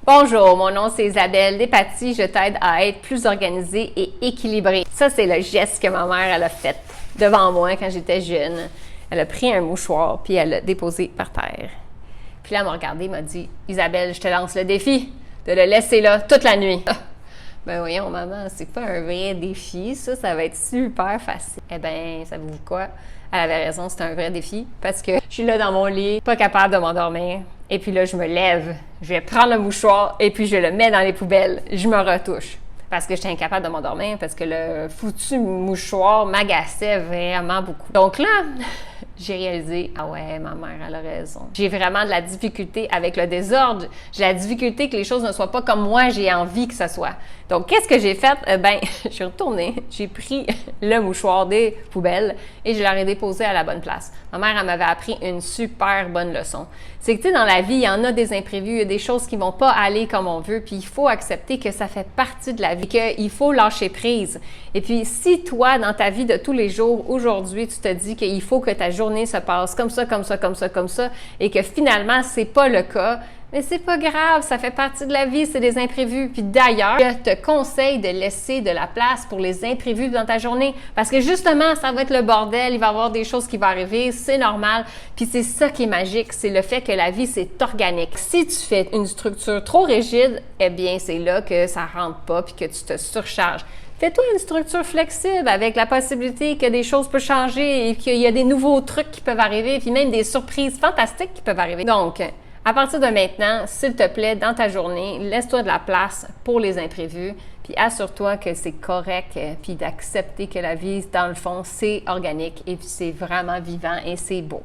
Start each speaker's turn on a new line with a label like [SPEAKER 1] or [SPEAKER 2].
[SPEAKER 1] Bonjour, mon nom c'est Isabelle Despatie, je t'aide à être plus organisée et équilibrée. Ça, c'est le geste que ma mère elle a fait devant moi quand j'étais jeune. Elle a pris un mouchoir puis elle l'a déposé par terre. Puis là, elle m'a regardée et m'a dit « Isabelle, je te lance le défi de le laisser là toute la nuit. » Ben voyons, maman, c'est pas un vrai défi, ça va être super facile. Eh bien, savez-vous quoi? Elle avait raison, c'est un vrai défi parce que je suis là dans mon lit, pas capable de m'endormir. Et puis là, je me lève, je vais prendre le mouchoir et puis je le mets dans les poubelles. Je me retouche parce que j'étais incapable de m'endormir parce que le foutu mouchoir m'agaçait vraiment beaucoup. Donc là, j'ai réalisé, ah ouais, ma mère, elle a raison. J'ai vraiment de la difficulté avec le désordre. J'ai la difficulté que les choses ne soient pas comme moi, j'ai envie que ce soit. Donc, qu'est-ce que j'ai fait? Je suis retournée, j'ai pris le mouchoir des poubelles et je l'ai déposé à la bonne place. Ma mère, elle m'avait appris une super bonne leçon. C'est que, tu sais, dans la vie, il y en a des imprévus, il y a des choses qui vont pas aller comme on veut, puis il faut accepter que ça fait partie de la vie, qu'il faut lâcher prise. Et puis, si toi, dans ta vie de tous les jours, aujourd'hui, tu te dis qu'il faut que ta journée se passe comme ça, comme ça, comme ça, comme ça, et que finalement, c'est pas le cas, mais c'est pas grave, ça fait partie de la vie, c'est des imprévus. Puis d'ailleurs, je te conseille de laisser de la place pour les imprévus dans ta journée parce que justement, ça va être le bordel, il va y avoir des choses qui vont arriver, c'est normal. Puis c'est ça qui est magique, c'est le fait que la vie, c'est organique. Si tu fais une structure trop rigide, eh bien, c'est là que ça rentre pas puis que tu te surcharges. Fais-toi une structure flexible avec la possibilité que des choses peuvent changer et qu'il y a des nouveaux trucs qui peuvent arriver, puis même des surprises fantastiques qui peuvent arriver. Donc, à partir de maintenant, s'il te plaît, dans ta journée, laisse-toi de la place pour les imprévus, puis assure-toi que c'est correct, puis d'accepter que la vie, dans le fond, c'est organique et puis c'est vraiment vivant et c'est beau.